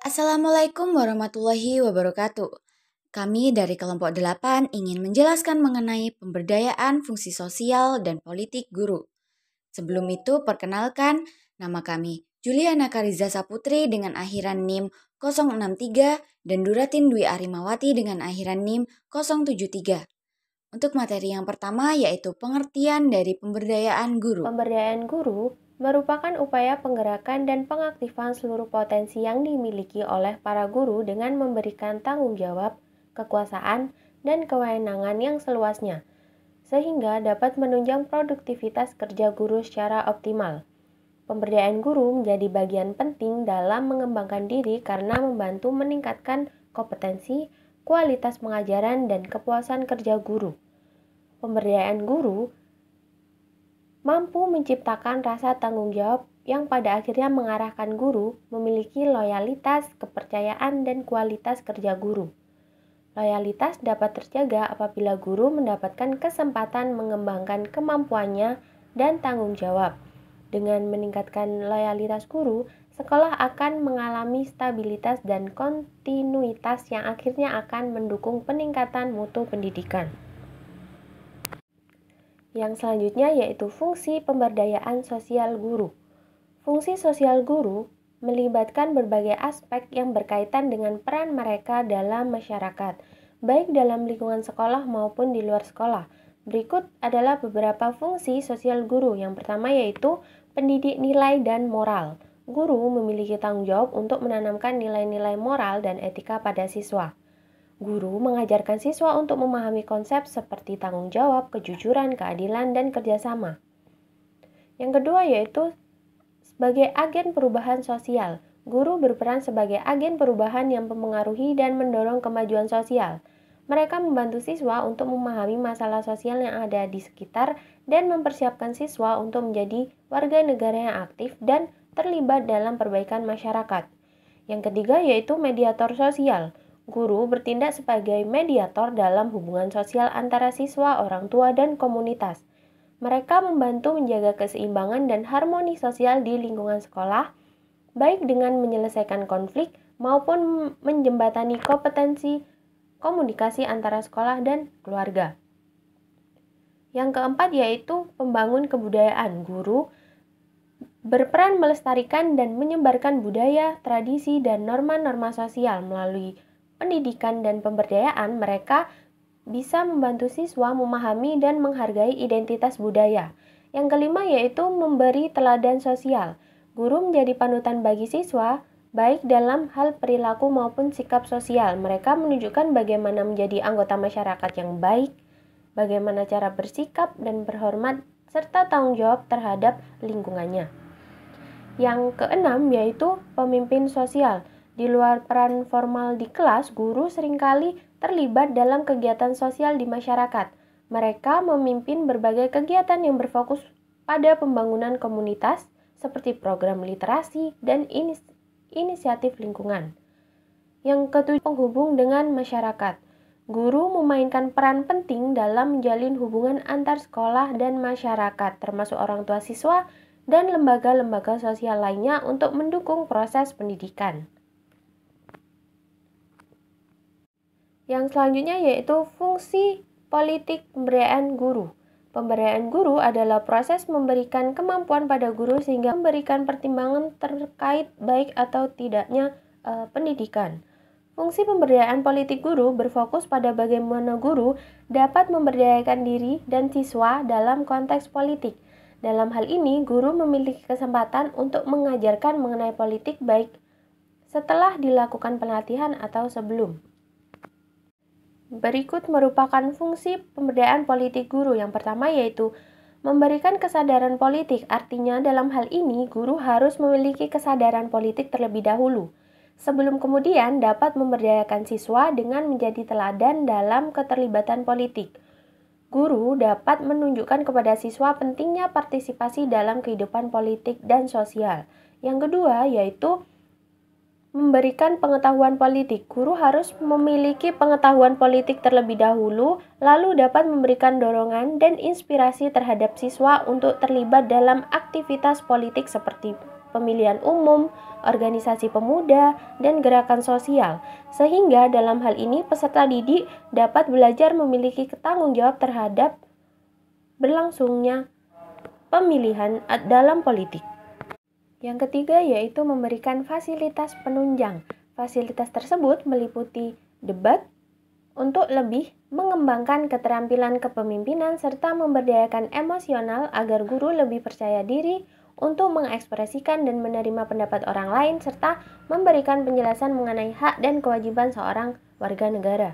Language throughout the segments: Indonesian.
Assalamualaikum warahmatullahi wabarakatuh. Kami dari kelompok 8 ingin menjelaskan mengenai pemberdayaan fungsi sosial dan politik guru. Sebelum itu, perkenalkan, nama kami Juliana Kariza Saputri dengan akhiran NIM 063 dan Duratin Dwi Arimawati dengan akhiran NIM 073. Untuk materi yang pertama yaitu pengertian dari pemberdayaan guru. Pemberdayaan guru merupakan upaya penggerakan dan pengaktifan seluruh potensi yang dimiliki oleh para guru dengan memberikan tanggung jawab, kekuasaan, dan kewenangan yang seluasnya, sehingga dapat menunjang produktivitas kerja guru secara optimal. Pemberdayaan guru menjadi bagian penting dalam mengembangkan diri karena membantu meningkatkan kompetensi, kualitas pengajaran, dan kepuasan kerja guru. Pemberdayaan guru mampu menciptakan rasa tanggung jawab yang pada akhirnya mengarahkan guru memiliki loyalitas, kepercayaan, dan kualitas kerja guru. Loyalitas dapat terjaga apabila guru mendapatkan kesempatan mengembangkan kemampuannya dan tanggung jawab. Dengan meningkatkan loyalitas guru, sekolah akan mengalami stabilitas dan kontinuitas yang akhirnya akan mendukung peningkatan mutu pendidikan. Yang selanjutnya yaitu fungsi pemberdayaan sosial guru. Fungsi sosial guru melibatkan berbagai aspek yang berkaitan dengan peran mereka dalam masyarakat, baik dalam lingkungan sekolah maupun di luar sekolah. Berikut adalah beberapa fungsi sosial guru. Yang pertama yaitu pendidik nilai dan moral. Guru memiliki tanggung jawab untuk menanamkan nilai-nilai moral dan etika pada siswa. Guru mengajarkan siswa untuk memahami konsep seperti tanggung jawab, kejujuran, keadilan, dan kerjasama. Yang kedua yaitu sebagai agen perubahan sosial. Guru berperan sebagai agen perubahan yang mempengaruhi dan mendorong kemajuan sosial. Mereka membantu siswa untuk memahami masalah sosial yang ada di sekitar dan mempersiapkan siswa untuk menjadi warga negara yang aktif dan terlibat dalam perbaikan masyarakat. Yang ketiga yaitu mediator sosial. Guru bertindak sebagai mediator dalam hubungan sosial antara siswa, orang tua, dan komunitas. Mereka membantu menjaga keseimbangan dan harmoni sosial di lingkungan sekolah, baik dengan menyelesaikan konflik maupun menjembatani kompetensi komunikasi antara sekolah dan keluarga. Yang keempat yaitu pembangun kebudayaan. Guru berperan melestarikan dan menyebarkan budaya, tradisi, dan norma-norma sosial melalui pendidikan dan pemberdayaan. Mereka bisa membantu siswa memahami dan menghargai identitas budaya. Yang kelima yaitu memberi teladan sosial. Guru menjadi panutan bagi siswa, baik dalam hal perilaku maupun sikap sosial. Mereka menunjukkan bagaimana menjadi anggota masyarakat yang baik, bagaimana cara bersikap dan berhormat, serta tanggung jawab terhadap lingkungannya. Yang keenam yaitu pemimpin sosial. Di luar peran formal di kelas, guru seringkali terlibat dalam kegiatan sosial di masyarakat. Mereka memimpin berbagai kegiatan yang berfokus pada pembangunan komunitas, seperti program literasi dan inisiatif lingkungan. Yang ketujuh, penghubung dengan masyarakat. Guru memainkan peran penting dalam menjalin hubungan antar sekolah dan masyarakat, termasuk orang tua siswa dan lembaga-lembaga sosial lainnya untuk mendukung proses pendidikan. Yang selanjutnya yaitu fungsi politik pemberdayaan guru. Pemberdayaan guru adalah proses memberikan kemampuan pada guru sehingga memberikan pertimbangan terkait baik atau tidaknya pendidikan. Fungsi pemberdayaan politik guru berfokus pada bagaimana guru dapat memberdayakan diri dan siswa dalam konteks politik. Dalam hal ini, guru memiliki kesempatan untuk mengajarkan mengenai politik baik setelah dilakukan pelatihan atau sebelum. Berikut merupakan fungsi pemberdayaan politik guru. Yang pertama yaitu memberikan kesadaran politik. Artinya dalam hal ini guru harus memiliki kesadaran politik terlebih dahulu, sebelum kemudian dapat memberdayakan siswa dengan menjadi teladan dalam keterlibatan politik. Guru dapat menunjukkan kepada siswa pentingnya partisipasi dalam kehidupan politik dan sosial. Yang kedua yaitu memberikan pengetahuan politik. Guru harus memiliki pengetahuan politik terlebih dahulu, lalu dapat memberikan dorongan dan inspirasi terhadap siswa untuk terlibat dalam aktivitas politik seperti pemilihan umum, organisasi pemuda, dan gerakan sosial. Sehingga dalam hal ini peserta didik dapat belajar memiliki tanggung jawab terhadap berlangsungnya pemilihan dalam politik. Yang ketiga yaitu memberikan fasilitas penunjang. Fasilitas tersebut meliputi debat untuk lebih mengembangkan keterampilan kepemimpinan serta memberdayakan emosional agar guru lebih percaya diri untuk mengekspresikan dan menerima pendapat orang lain serta memberikan penjelasan mengenai hak dan kewajiban seorang warga negara.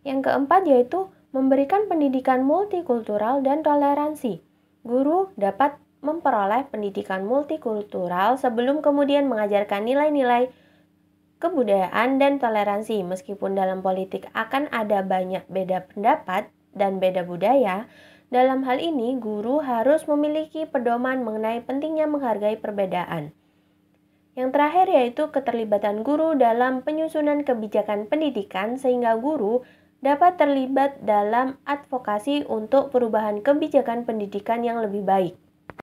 Yang keempat yaitu memberikan pendidikan multikultural dan toleransi. Guru dapat memperoleh pendidikan multikultural sebelum kemudian mengajarkan nilai-nilai kebudayaan dan toleransi. Meskipun dalam politik akan ada banyak beda pendapat dan beda budaya, dalam hal ini guru harus memiliki pedoman mengenai pentingnya menghargai perbedaan. Yang terakhir yaitu keterlibatan guru dalam penyusunan kebijakan pendidikan sehingga guru dapat terlibat dalam advokasi untuk perubahan kebijakan pendidikan yang lebih baik.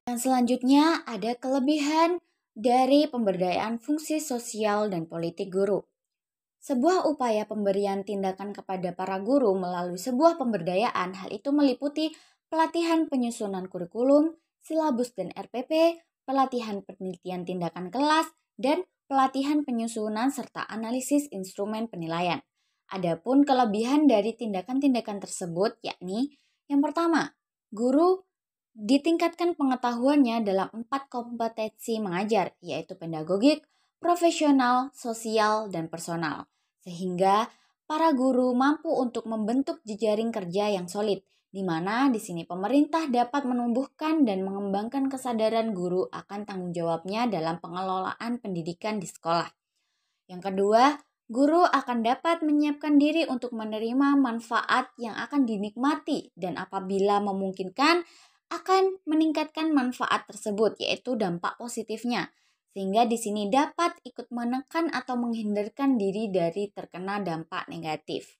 Yang selanjutnya ada kelebihan dari pemberdayaan fungsi sosial dan politik guru. Sebuah upaya pemberian tindakan kepada para guru melalui sebuah pemberdayaan, hal itu meliputi pelatihan penyusunan kurikulum, silabus dan RPP, pelatihan penelitian tindakan kelas, dan pelatihan penyusunan serta analisis instrumen penilaian. Adapun kelebihan dari tindakan-tindakan tersebut yakni yang pertama, guru ditingkatkan pengetahuannya dalam 4 kompetensi mengajar, yaitu pedagogik, profesional, sosial, dan personal. Sehingga para guru mampu untuk membentuk jejaring kerja yang solid, di mana di sini pemerintah dapat menumbuhkan dan mengembangkan kesadaran guru akan tanggung jawabnya dalam pengelolaan pendidikan di sekolah. Yang kedua, guru akan dapat menyiapkan diri untuk menerima manfaat yang akan dinikmati dan apabila memungkinkan akan meningkatkan manfaat tersebut, yaitu dampak positifnya. Sehingga di sini dapat ikut menekan atau menghindarkan diri dari terkena dampak negatif.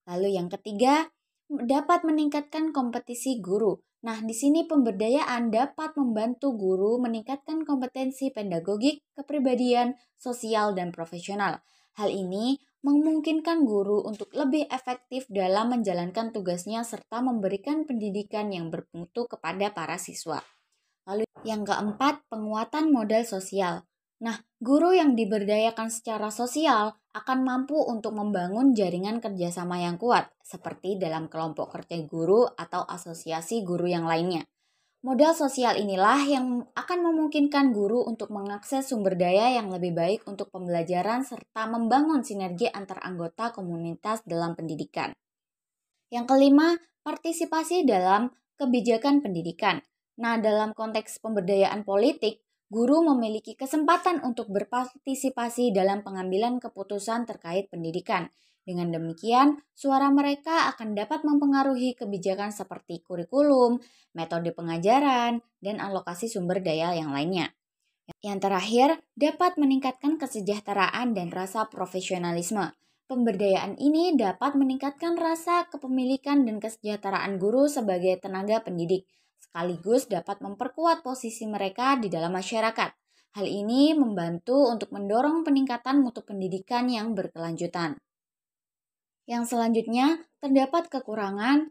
Lalu yang ketiga, dapat meningkatkan kompetisi guru. Nah, di sini pemberdayaan dapat membantu guru meningkatkan kompetensi pedagogik, kepribadian, sosial, dan profesional. Hal ini memungkinkan guru untuk lebih efektif dalam menjalankan tugasnya serta memberikan pendidikan yang bermutu kepada para siswa. Lalu yang keempat, penguatan modal sosial. Nah, guru yang diberdayakan secara sosial akan mampu untuk membangun jaringan kerjasama yang kuat, seperti dalam kelompok kerja guru atau asosiasi guru yang lainnya. Modal sosial inilah yang akan memungkinkan guru untuk mengakses sumber daya yang lebih baik untuk pembelajaran serta membangun sinergi antar anggota komunitas dalam pendidikan. Yang kelima, partisipasi dalam kebijakan pendidikan. Nah, dalam konteks pemberdayaan politik, guru memiliki kesempatan untuk berpartisipasi dalam pengambilan keputusan terkait pendidikan. Dengan demikian, suara mereka akan dapat mempengaruhi kebijakan seperti kurikulum, metode pengajaran, dan alokasi sumber daya yang lainnya. Yang terakhir, dapat meningkatkan kesejahteraan dan rasa profesionalisme. Pemberdayaan ini dapat meningkatkan rasa kepemilikan dan kesejahteraan guru sebagai tenaga pendidik, sekaligus dapat memperkuat posisi mereka di dalam masyarakat. Hal ini membantu untuk mendorong peningkatan mutu pendidikan yang berkelanjutan. Yang selanjutnya, terdapat kekurangan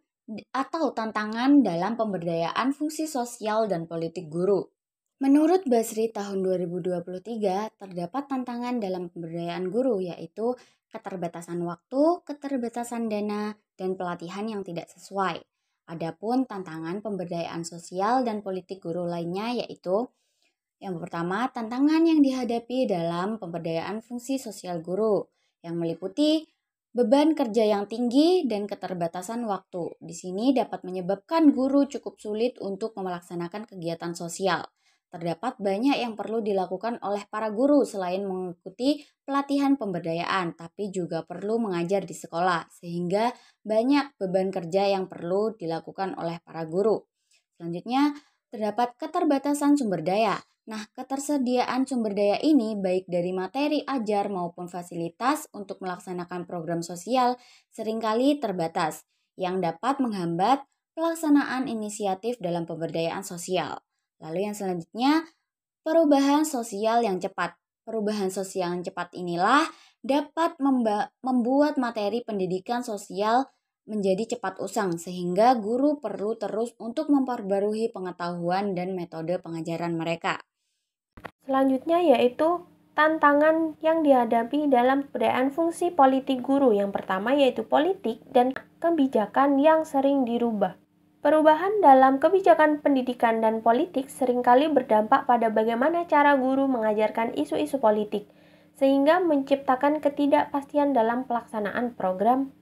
atau tantangan dalam pemberdayaan fungsi sosial dan politik guru. Menurut Basri tahun 2023, terdapat tantangan dalam pemberdayaan guru yaitu keterbatasan waktu, keterbatasan dana, dan pelatihan yang tidak sesuai. Adapun tantangan pemberdayaan sosial dan politik guru lainnya yaitu yang pertama, tantangan yang dihadapi dalam pemberdayaan fungsi sosial guru yang meliputi beban kerja yang tinggi dan keterbatasan waktu. Di sini dapat menyebabkan guru cukup sulit untuk melaksanakan kegiatan sosial. Terdapat banyak yang perlu dilakukan oleh para guru selain mengikuti pelatihan pemberdayaan, tapi juga perlu mengajar di sekolah, sehingga banyak beban kerja yang perlu dilakukan oleh para guru. Selanjutnya, terdapat keterbatasan sumber daya. Nah, ketersediaan sumber daya ini baik dari materi ajar maupun fasilitas untuk melaksanakan program sosial seringkali terbatas, yang dapat menghambat pelaksanaan inisiatif dalam pemberdayaan sosial. Lalu yang selanjutnya, perubahan sosial yang cepat. Perubahan sosial yang cepat inilah dapat membuat materi pendidikan sosial menjadi cepat usang sehingga guru perlu terus untuk memperbarui pengetahuan dan metode pengajaran mereka. Selanjutnya yaitu tantangan yang dihadapi dalam pemberdayaan fungsi politik guru. Yang pertama yaitu politik dan kebijakan yang sering dirubah. Perubahan dalam kebijakan pendidikan dan politik seringkali berdampak pada bagaimana cara guru mengajarkan isu-isu politik, sehingga menciptakan ketidakpastian dalam pelaksanaan program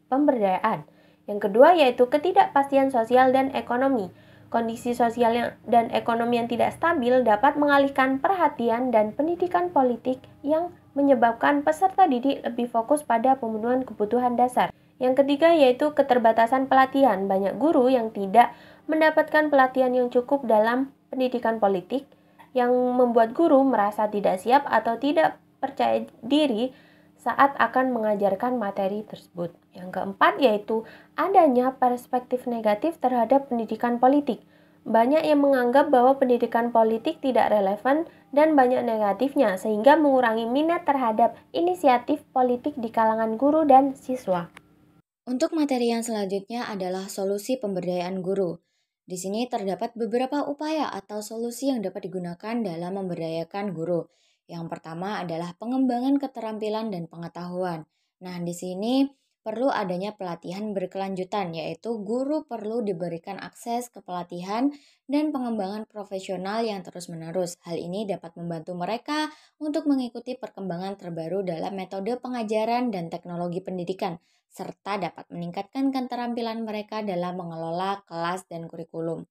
pemberdayaan. Yang kedua yaitu ketidakpastian sosial dan ekonomi. Kondisi sosial dan ekonomi yang tidak stabil dapat mengalihkan perhatian dan pendidikan politik yang menyebabkan peserta didik lebih fokus pada pemenuhan kebutuhan dasar. Yang ketiga yaitu keterbatasan pelatihan. Banyak guru yang tidak mendapatkan pelatihan yang cukup dalam pendidikan politik, yang membuat guru merasa tidak siap atau tidak percaya diri saat akan mengajarkan materi tersebut. Yang keempat yaitu adanya perspektif negatif terhadap pendidikan politik. Banyak yang menganggap bahwa pendidikan politik tidak relevan dan banyak negatifnya, sehingga mengurangi minat terhadap inisiatif politik di kalangan guru dan siswa. Untuk materi yang selanjutnya adalah solusi pemberdayaan guru. Di sini terdapat beberapa upaya atau solusi yang dapat digunakan dalam memberdayakan guru. Yang pertama adalah pengembangan keterampilan dan pengetahuan. Nah, di sini perlu adanya pelatihan berkelanjutan, yaitu guru perlu diberikan akses ke pelatihan dan pengembangan profesional yang terus-menerus. Hal ini dapat membantu mereka untuk mengikuti perkembangan terbaru dalam metode pengajaran dan teknologi pendidikan, serta dapat meningkatkan keterampilan mereka dalam mengelola kelas dan kurikulum.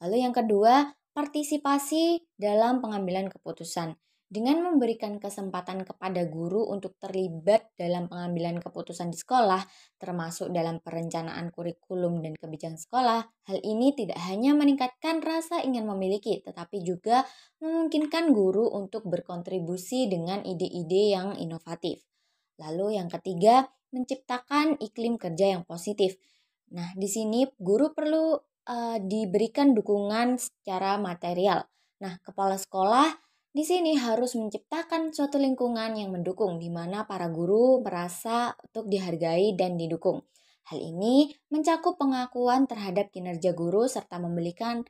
Lalu yang kedua, partisipasi dalam pengambilan keputusan. Dengan memberikan kesempatan kepada guru untuk terlibat dalam pengambilan keputusan di sekolah, termasuk dalam perencanaan kurikulum dan kebijakan sekolah, hal ini tidak hanya meningkatkan rasa ingin memiliki, tetapi juga memungkinkan guru untuk berkontribusi dengan ide-ide yang inovatif. Lalu yang ketiga, menciptakan iklim kerja yang positif. Nah, di sini guru perlu diberikan dukungan secara material. Nah, kepala sekolah di sini harus menciptakan suatu lingkungan yang mendukung, di mana para guru merasa untuk dihargai dan didukung. Hal ini mencakup pengakuan terhadap kinerja guru serta memberikan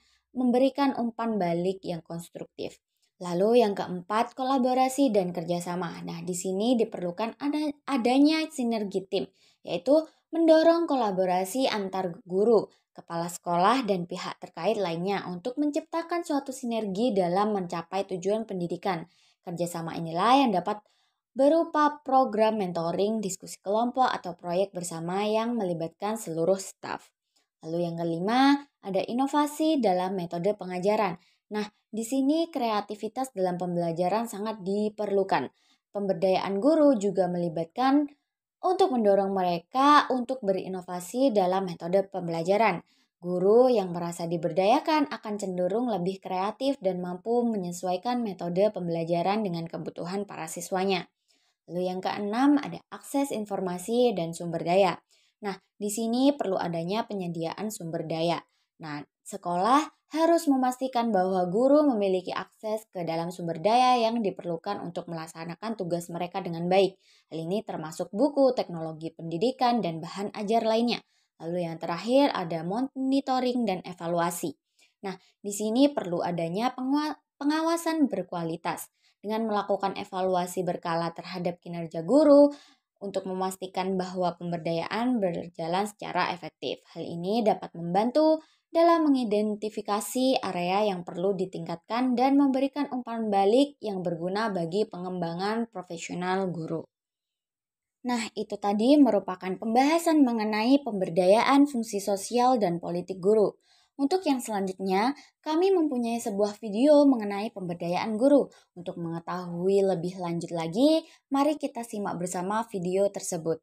umpan balik yang konstruktif. Lalu yang keempat, kolaborasi dan kerjasama. Nah, di sini diperlukan adanya sinergi tim, yaitu mendorong kolaborasi antar guru, kepala sekolah, dan pihak terkait lainnya untuk menciptakan suatu sinergi dalam mencapai tujuan pendidikan. Kerjasama inilah yang dapat berupa program mentoring, diskusi kelompok, atau proyek bersama yang melibatkan seluruh staf. Lalu yang kelima, ada inovasi dalam metode pengajaran. Nah, di sini kreativitas dalam pembelajaran sangat diperlukan. Pemberdayaan guru juga melibatkan untuk mendorong mereka untuk berinovasi dalam metode pembelajaran. Guru yang merasa diberdayakan akan cenderung lebih kreatif dan mampu menyesuaikan metode pembelajaran dengan kebutuhan para siswanya. Lalu yang keenam ada akses informasi dan sumber daya. Nah, di sini perlu adanya penyediaan sumber daya. Nah, sekolah harus memastikan bahwa guru memiliki akses ke dalam sumber daya yang diperlukan untuk melaksanakan tugas mereka dengan baik. Hal ini termasuk buku, teknologi pendidikan, dan bahan ajar lainnya. Lalu yang terakhir ada monitoring dan evaluasi. Nah, di sini perlu adanya pengawasan berkualitas dengan melakukan evaluasi berkala terhadap kinerja guru untuk memastikan bahwa pemberdayaan berjalan secara efektif. Hal ini dapat membantu dalam mengidentifikasi area yang perlu ditingkatkan dan memberikan umpan balik yang berguna bagi pengembangan profesional guru. Nah, itu tadi merupakan pembahasan mengenai pemberdayaan fungsi sosial dan politik guru. Untuk yang selanjutnya, kami mempunyai sebuah video mengenai pemberdayaan guru. Untuk mengetahui lebih lanjut lagi, mari kita simak bersama video tersebut.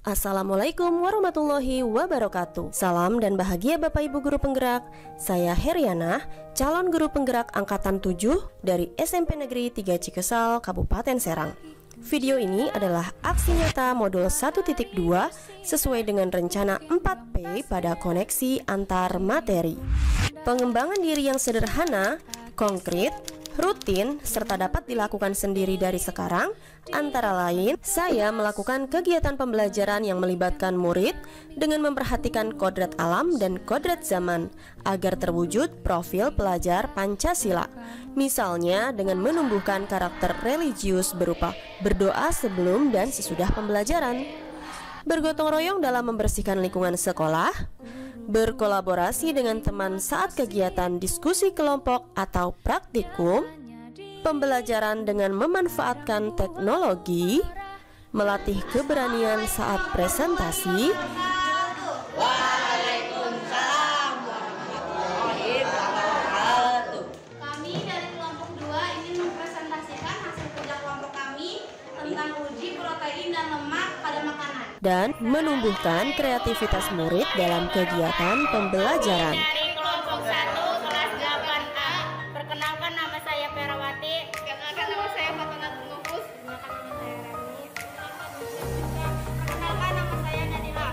Assalamualaikum warahmatullahi wabarakatuh. Salam dan bahagia Bapak Ibu Guru Penggerak. Saya Heriana, calon guru penggerak angkatan 7 dari SMP Negeri 3 Cikesal, Kabupaten Serang. Video ini adalah aksi nyata modul 1.2 sesuai dengan rencana 4P pada koneksi antar materi. Pengembangan diri yang sederhana, konkret, rutin, serta dapat dilakukan sendiri dari sekarang, antara lain, saya melakukan kegiatan pembelajaran yang melibatkan murid dengan memperhatikan kodrat alam dan kodrat zaman agar terwujud profil pelajar Pancasila. Misalnya dengan menumbuhkan karakter religius berupa berdoa sebelum dan sesudah pembelajaran, bergotong royong dalam membersihkan lingkungan sekolah, berkolaborasi dengan teman saat kegiatan diskusi kelompok atau praktikum, pembelajaran dengan memanfaatkan teknologi, melatih keberanian saat presentasi, Kami dari kelompok 2 ingin mempresentasikan hasil kerja kelompok kami tentang uji protein dan lemak pada makanan. dan menumbuhkan kreativitas murid dalam kegiatan pembelajaran. Dari kelompok 1 kelas 8A, perkenalkan nama saya Perawati. Perkenalkan nama saya Fatona Tungus. Perkenalkan nama saya Rani. Perkenalkan nama saya Nadila.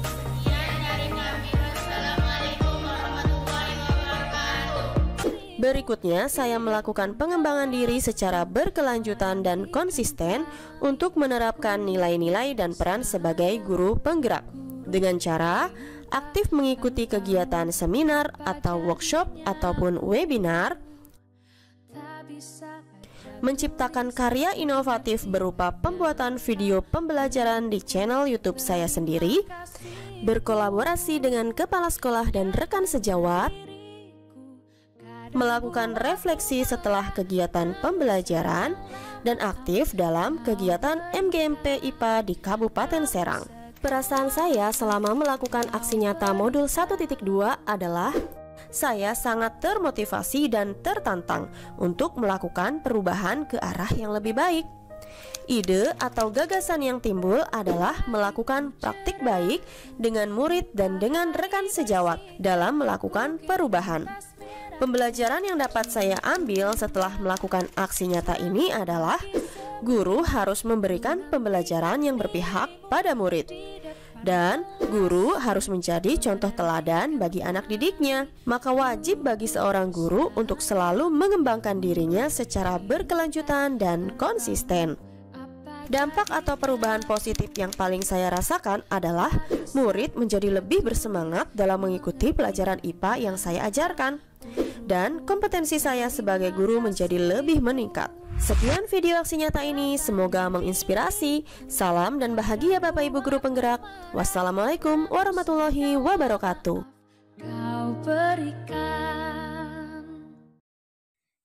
Sekian dari kami. Wassalamualaikum warahmatullahi wabarakatuh. Berikutnya, saya melakukan pengembangan diri secara berkelanjutan dan konsisten untuk menerapkan nilai-nilai dan peran sebagai guru penggerak dengan cara aktif mengikuti kegiatan seminar atau workshop ataupun webinar, menciptakan karya inovatif berupa pembuatan video pembelajaran di channel YouTube saya sendiri, berkolaborasi dengan kepala sekolah dan rekan sejawat, melakukan refleksi setelah kegiatan pembelajaran, dan aktif dalam kegiatan MGMP IPA di Kabupaten Serang. Perasaan saya selama melakukan aksi nyata modul 1.2 adalah saya sangat termotivasi dan tertantang untuk melakukan perubahan ke arah yang lebih baik. Ide atau gagasan yang timbul adalah melakukan praktik baik dengan murid dan dengan rekan sejawat dalam melakukan perubahan. Pembelajaran yang dapat saya ambil setelah melakukan aksi nyata ini adalah guru harus memberikan pembelajaran yang berpihak pada murid, dan guru harus menjadi contoh teladan bagi anak didiknya. Maka wajib bagi seorang guru untuk selalu mengembangkan dirinya secara berkelanjutan dan konsisten. Dampak atau perubahan positif yang paling saya rasakan adalah murid menjadi lebih bersemangat dalam mengikuti pelajaran IPA yang saya ajarkan, dan kompetensi saya sebagai guru menjadi lebih meningkat. Sekian video aksi nyata ini, semoga menginspirasi. Salam dan bahagia Bapak Ibu Guru Penggerak. Wassalamualaikum warahmatullahi wabarakatuh.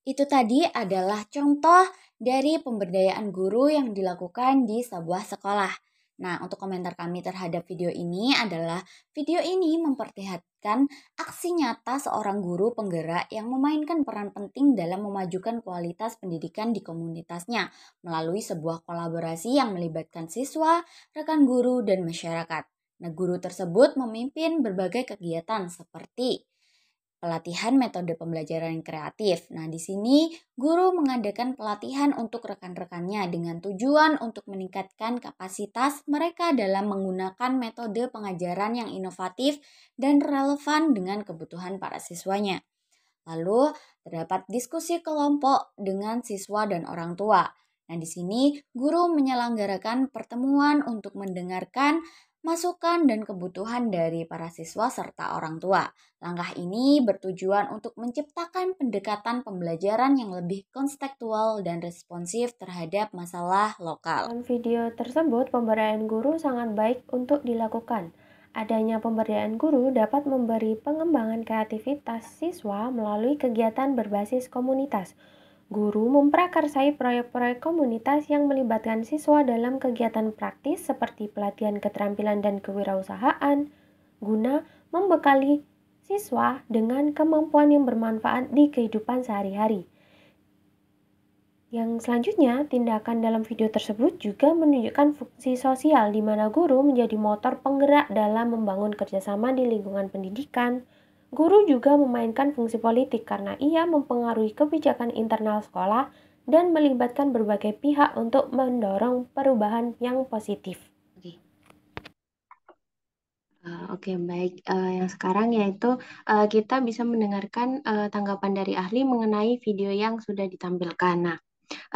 Itu tadi adalah contoh dari pemberdayaan guru yang dilakukan di sebuah sekolah. Nah, untuk komentar kami terhadap video ini adalah video ini memperlihatkan aksi nyata seorang guru penggerak yang memainkan peran penting dalam memajukan kualitas pendidikan di komunitasnya melalui sebuah kolaborasi yang melibatkan siswa, rekan guru, dan masyarakat. Nah, guru tersebut memimpin berbagai kegiatan seperti pelatihan metode pembelajaran kreatif. Nah, di sini guru mengadakan pelatihan untuk rekan-rekannya dengan tujuan untuk meningkatkan kapasitas mereka dalam menggunakan metode pengajaran yang inovatif dan relevan dengan kebutuhan para siswanya. Lalu, terdapat diskusi kelompok dengan siswa dan orang tua. Nah, di sini guru menyelenggarakan pertemuan untuk mendengarkan masukan dan kebutuhan dari para siswa serta orang tua. Langkah ini bertujuan untuk menciptakan pendekatan pembelajaran yang lebih kontekstual dan responsif terhadap masalah lokal. Dalam video tersebut, pemberdayaan guru sangat baik untuk dilakukan. Adanya pemberdayaan guru dapat memberi pengembangan kreativitas siswa melalui kegiatan berbasis komunitas. Guru memprakarsai proyek-proyek komunitas yang melibatkan siswa dalam kegiatan praktis seperti pelatihan keterampilan dan kewirausahaan, guna membekali siswa dengan kemampuan yang bermanfaat di kehidupan sehari-hari. Yang selanjutnya, tindakan dalam video tersebut juga menunjukkan fungsi sosial di mana guru menjadi motor penggerak dalam membangun kerjasama di lingkungan pendidikan. Guru juga memainkan fungsi politik karena ia mempengaruhi kebijakan internal sekolah dan melibatkan berbagai pihak untuk mendorong perubahan yang positif. Oke, baik. Yang sekarang yaitu kita bisa mendengarkan tanggapan dari ahli mengenai video yang sudah ditampilkan. Nah,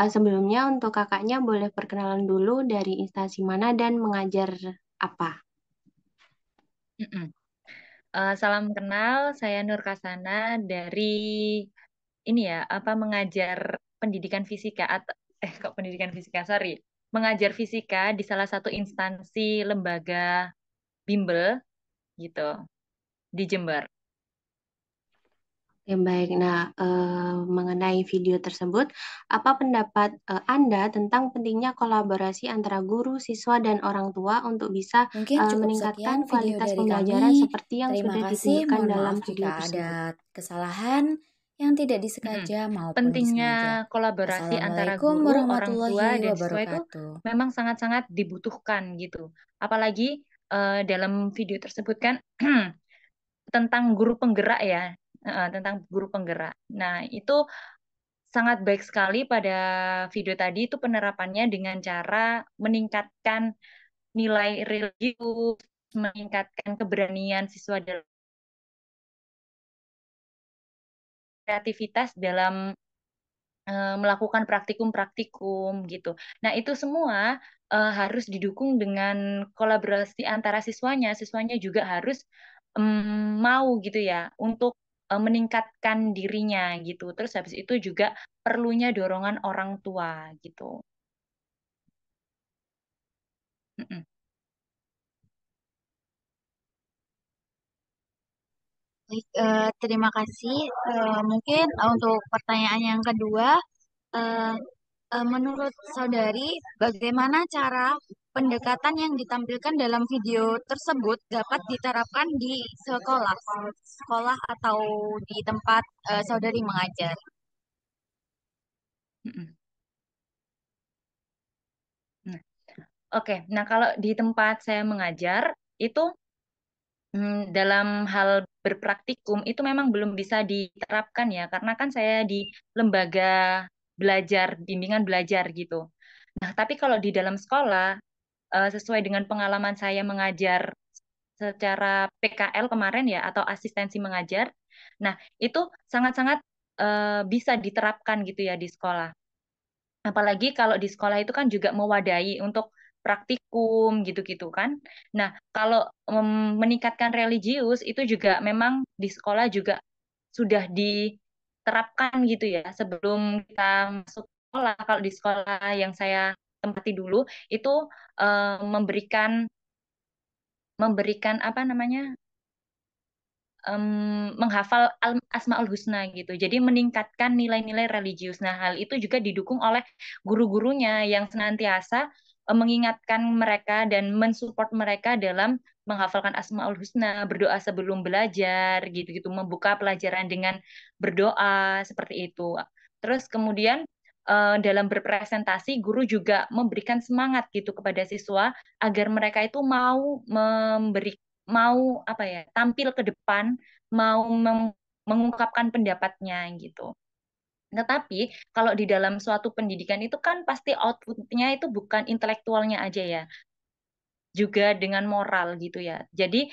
sebelumnya untuk kakaknya boleh perkenalan dulu dari instansi mana dan mengajar apa. Mm-mm. Salam kenal, saya Nur Kasana dari ini ya, apa mengajar pendidikan fisika atau kok pendidikan fisika, sorry, mengajar fisika di salah satu instansi lembaga bimbel gitu di Jember. Oke, baik. Nah, mengenai video tersebut, apa pendapat Anda tentang pentingnya kolaborasi antara guru, siswa, dan orang tua untuk bisa Mungkin cukup meningkatkan sekian video kualitas dari pembelajaran kami. seperti yang Terima sudah kasih. ditunjukkan Mohon dalam maaf video jika tersebut? ada kesalahan yang tidak Mm-mm. disengaja maupun Pentingnya disengaja. kolaborasi antara Assalamualaikum guru, orang tua, warahmatullahi dan siswa itu wabarakatuh. memang sangat-sangat dibutuhkan gitu. Apalagi dalam video tersebut kan tentang guru penggerak ya, tentang guru penggerak. Nah, itu sangat baik sekali pada video tadi itu penerapannya dengan cara meningkatkan nilai religius, meningkatkan keberanian siswa dalam kreativitas dalam melakukan praktikum-praktikum gitu. Nah, itu semua harus didukung dengan kolaborasi antara siswanya. Siswanya juga harus mau gitu ya untuk meningkatkan dirinya gitu. Terus habis itu juga perlunya dorongan orang tua gitu. Mm-mm. Baik, terima kasih. Mungkin untuk pertanyaan yang kedua, eh, menurut saudari, bagaimana cara pendekatan yang ditampilkan dalam video tersebut dapat diterapkan di sekolah atau di tempat saudari mengajar? Mm-mm. Nah, oke. Nah, kalau di tempat saya mengajar itu dalam hal berpraktikum itu memang belum bisa diterapkan ya, karena kan saya di lembaga belajar, bimbingan belajar gitu. Nah, tapi kalau di dalam sekolah, sesuai dengan pengalaman saya mengajar secara PKL kemarin ya, atau asistensi mengajar, nah itu sangat-sangat bisa diterapkan gitu ya di sekolah. Apalagi kalau di sekolah itu kan juga mewadahi untuk praktikum gitu-gitu kan. Nah, kalau meningkatkan religius itu juga memang di sekolah juga sudah diterapkan gitu ya. Sebelum kita masuk sekolah, kalau di sekolah yang saya tempati dulu itu memberikan apa namanya menghafal Asmaul Husna gitu. Jadi meningkatkan nilai-nilai religius. Nah, hal itu juga didukung oleh guru-gurunya yang senantiasa mengingatkan mereka dan mensupport mereka dalam menghafalkan Asmaul Husna, berdoa sebelum belajar gitu-gitu, membuka pelajaran dengan berdoa seperti itu. Terus kemudian dalam berpresentasi guru juga memberikan semangat gitu kepada siswa agar mereka itu mau apa ya tampil ke depan, mau mengungkapkan pendapatnya gitu. Tetapi kalau di dalam suatu pendidikan itu kan pasti outputnya itu bukan intelektualnya aja ya, juga dengan moral gitu ya. Jadi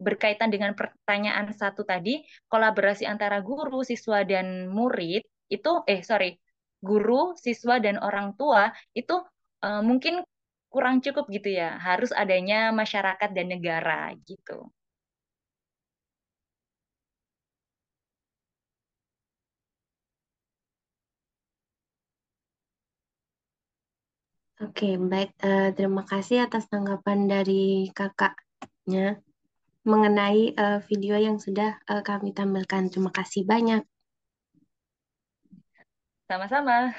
berkaitan dengan pertanyaan satu tadi, kolaborasi antara guru, siswa dan murid itu guru, siswa dan orang tua itu mungkin kurang cukup gitu ya. Harus adanya masyarakat dan negara gitu. Oke, baik. Terima kasih atas tanggapan dari kakaknya mengenai video yang sudah kami tampilkan. Terima kasih banyak. Sama-sama.